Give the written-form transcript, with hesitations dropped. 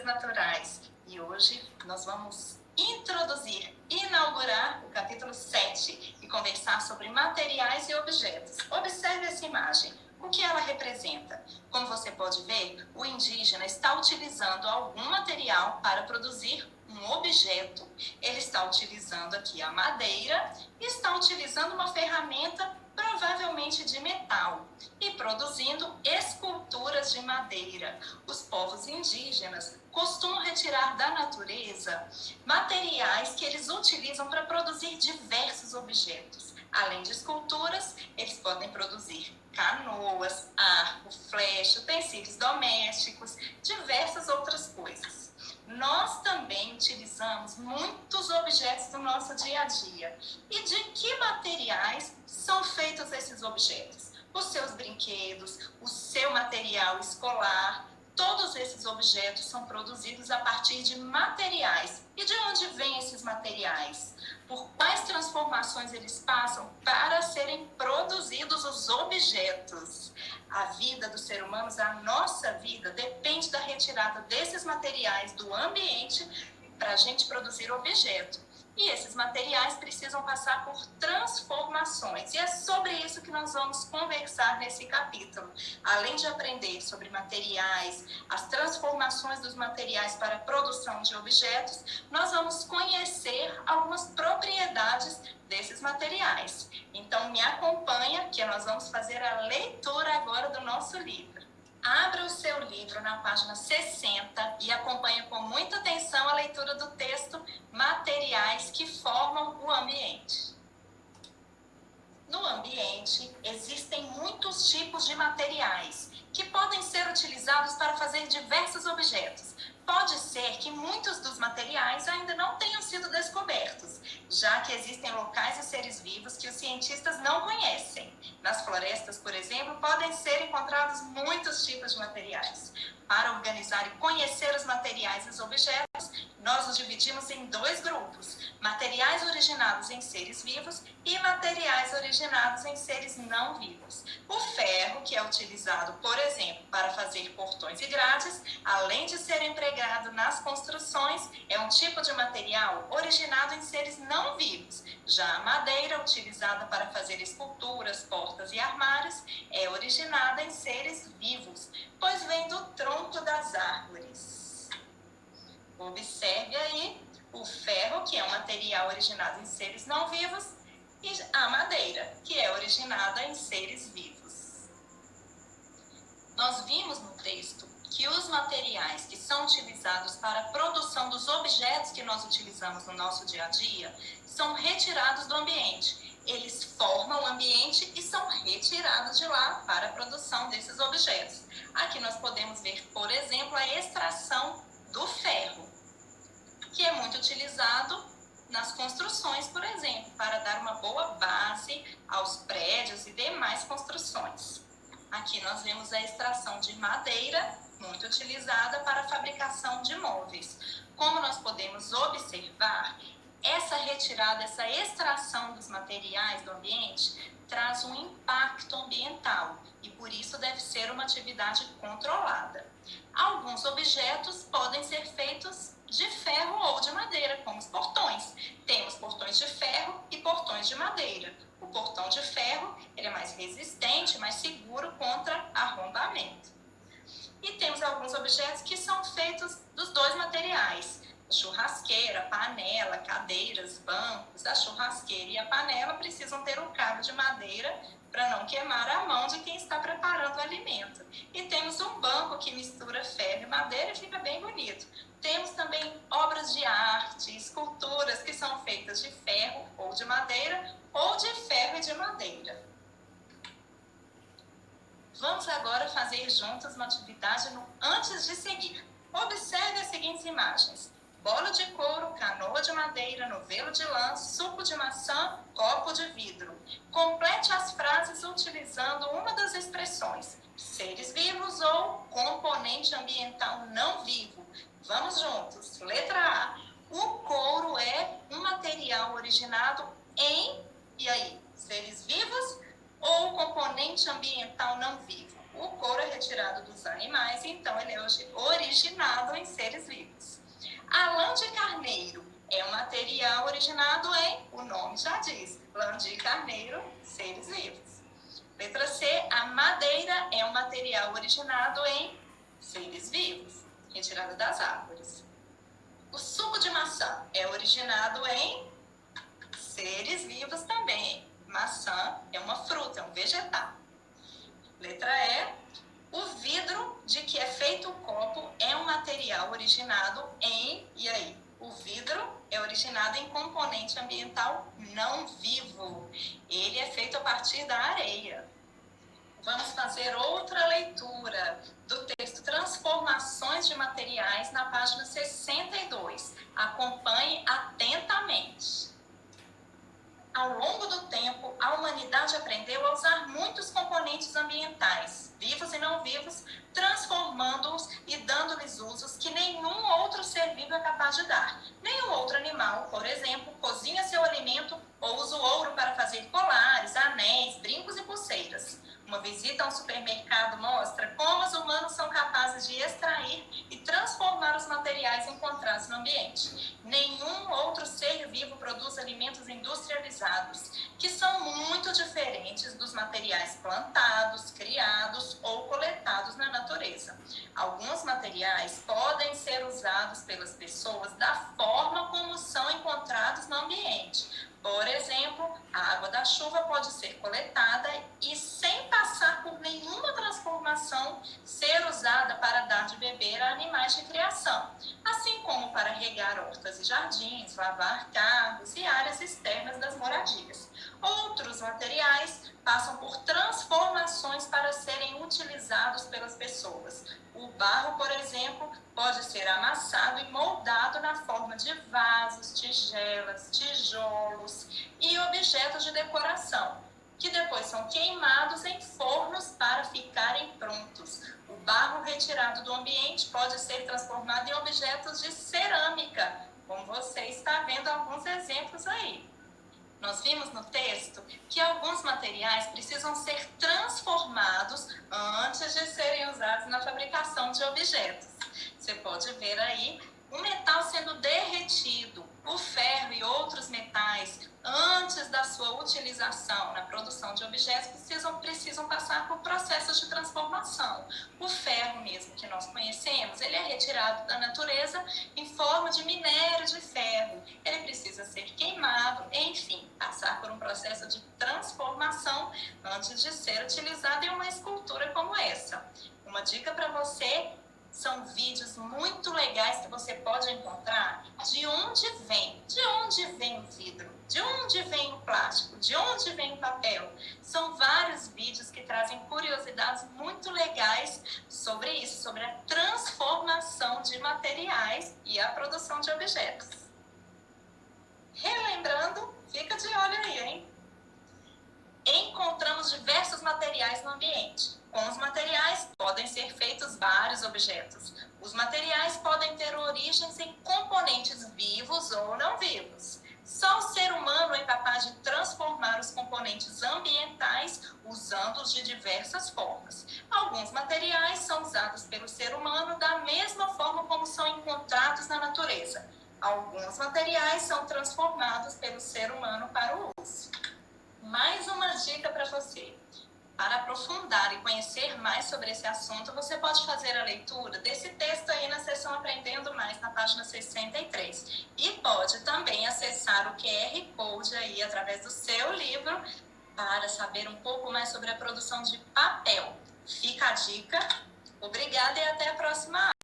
Ciências Naturais. E hoje nós vamos inaugurar o capítulo 7 e conversar sobre materiais e objetos. Observe essa imagem. O que ela representa? Como você pode ver, o indígena está utilizando algum material para produzir um objeto. Ele está utilizando aqui a madeira e está utilizando uma ferramenta provavelmente de metal e produzindo esculturas de madeira. Os povos indígenas costumam retirar da natureza materiais que eles utilizam para produzir diversos objetos. Além de esculturas, eles podem produzir canoas, arco, flecha, utensílios domésticos, diversas outras coisas. Nós também utilizamos muitos objetos do nosso dia a dia. E de que materiais são feitos esses objetos? Os seus brinquedos, o seu material escolar, todos esses objetos são produzidos a partir de materiais. E de onde vêm esses materiais? Por quais transformações eles passam para serem produzidos os objetos? A vida dos seres humanos, a nossa vida, depende da retirada desses materiais do ambiente para a gente produzir objeto. E esses materiais precisam passar por transformações. E é sobre isso que nós vamos conversar nesse capítulo. Além de aprender sobre materiais, as transformações dos materiais para a produção de objetos, nós vamos conhecer algumas propriedades desses materiais. Então, me acompanha, que nós vamos fazer a leitura agora do nosso livro. Abra o seu livro na página 60 e acompanhe com muita atenção a leitura do texto Materiais que formam o ambiente. No ambiente, existem muitos tipos de materiais que podem ser utilizados para fazer diversos objetos. Pode ser que muitos dos materiais ainda não tenham sido descobertos, já que existem locais e seres vivos que os cientistas não conhecem. Nas florestas, por exemplo, podem ser encontrados muitos tipos de materiais. Para organizar e conhecer os materiais e os objetos, nós os dividimos em dois grupos: materiais originados em seres vivos e materiais originados em seres não vivos. O ferro, que é utilizado, por exemplo, para fazer portões e grades, além de ser empregado nas construções, é um tipo de material originado em seres não vivos. Já a madeira, utilizada para fazer esculturas, portas e armários, é originada em seres vivos, pois vem do tronco das árvores. Observe aí o ferro, que é um material originado em seres não vivos, e a madeira, que é originada em seres vivos. Nós vimos no texto que os materiais que são utilizados para a produção dos objetos que nós utilizamos no nosso dia a dia são retirados do ambiente. Eles formam o ambiente e são retirados de lá para a produção desses objetos. Aqui nós podemos ver, por exemplo, a extração do ferro, que é muito utilizado nas construções, por exemplo, para dar uma boa base aos prédios e demais construções. Aqui nós vemos a extração de madeira, muito utilizada para a fabricação de móveis. Como nós podemos observar, essa retirada, essa extração dos materiais do ambiente traz um impacto ambiental e por isso deve ser uma atividade controlada. Alguns objetos podem ser feitos de ferro ou de madeira, como os portões. Temos portões de ferro e portões de madeira. O portão de ferro ele é mais resistente, mais seguro contra arrombamento. E temos alguns objetos que são feitos dos dois materiais: churrasqueira, panela, cadeiras, bancos. A churrasqueira e a panela precisam ter um cabo de madeira para não queimar a mão de quem está preparando o alimento. E temos um banco que mistura ferro e madeira e fica bem bonito. Temos também obras de arte, esculturas que são feitas de ferro ou de madeira, ou de ferro e de madeira. Vamos agora fazer juntos uma atividade antes de seguir. Observe as seguintes imagens: bolo de couro, canoa de madeira, novelo de lã, suco de maçã, copo de vidro. Complete as frases utilizando uma das expressões: seres vivos ou componente ambiental não vivo. Vamos juntos. Letra A. O couro é um material originado em, e aí, seres vivos ou componente ambiental não vivo? O couro é retirado dos animais, então ele é originado em seres vivos. A lã de carneiro é um material originado em, o nome já diz, lã de carneiro, seres vivos. Letra C, a madeira é um material originado em seres vivos, retirado das árvores. O suco de maçã é originado em seres vivos também. Maçã é uma fruta, é um vegetal. Letra E, o vidro de que é feito o copo é um material originado em, e aí? O vidro é originado em componente ambiental não vivo. Ele é feito a partir da areia. Vamos fazer outra leitura do texto Transformações de Materiais na página 62. Acompanhe atentamente. Ao longo do tempo, a humanidade aprendeu a usar muitos componentes ambientais, vivos e não vivos, transformando-os e dando-lhes usos que nenhum outro ser vivo é capaz de dar. Nenhum outro animal, por exemplo, cozinha seu alimento ou usa o ouro para fazer colares, anéis, brincos e pulseiras. Uma visita a um supermercado mostra como os humanos são capazes de extrair e transformar os materiais encontrados no ambiente. Nenhum outro ser vivo produz alimentos industrializados, que são muito diferentes dos materiais plantados, criados ou coletados na natureza. Alguns materiais podem ser usados pelas pessoas da forma como são encontrados no ambiente. Por exemplo, a água da chuva pode ser coletada e, sem passar por nenhuma transformação, ser usada para dar de beber a animais de criação, assim como para regar hortas e jardins, lavar carros e áreas externas das moradias. Outros materiais passam por transformações para serem utilizados pelas pessoas. O barro, por exemplo, pode ser amassado e moldado na forma de vasos, tigelas, tijolos e objetos de decoração, que depois são queimados em fornos para ficarem prontos. O barro retirado do ambiente pode ser transformado em objetos de cerâmica, como você está vendo alguns exemplos aí. Nós vimos no texto que alguns materiais precisam ser transformados antes de serem usados na fabricação de objetos. Você pode ver aí o metal sendo derretido, o ferro e outros metais, antes da sua utilização na produção de objetos, precisam passar por processos de transformação. O ferro mesmo que nós conhecemos, ele é retirado da natureza em forma de minério de ferro. Ele precisa ser queimado, enfim, passar por um processo de transformação antes de ser utilizado em uma escultura como essa. Uma dica para você: são vídeos muito legais que você pode encontrar de onde vem o vidro, de onde vem o plástico, de onde vem o papel. São vários vídeos que trazem curiosidades muito legais sobre isso, sobre a transformação de materiais e a produção de objetos. Relembrando, fica de olho aí, hein? Encontramos diversos materiais no ambiente. Com os materiais, podem ser feitos vários objetos. Os materiais podem ter origens em componentes vivos ou não vivos. Só o ser humano é capaz de transformar os componentes ambientais usando-os de diversas formas. Alguns materiais são usados pelo ser humano da mesma forma como são encontrados na natureza. Alguns materiais são transformados pelo ser humano para o uso. Mais uma dica para você. Para aprofundar e conhecer mais sobre esse assunto, você pode fazer a leitura desse texto aí na seção Aprendendo Mais, na página 63. E pode também acessar o QR Code aí através do seu livro para saber um pouco mais sobre a produção de papel. Fica a dica. Obrigada e até a próxima aula.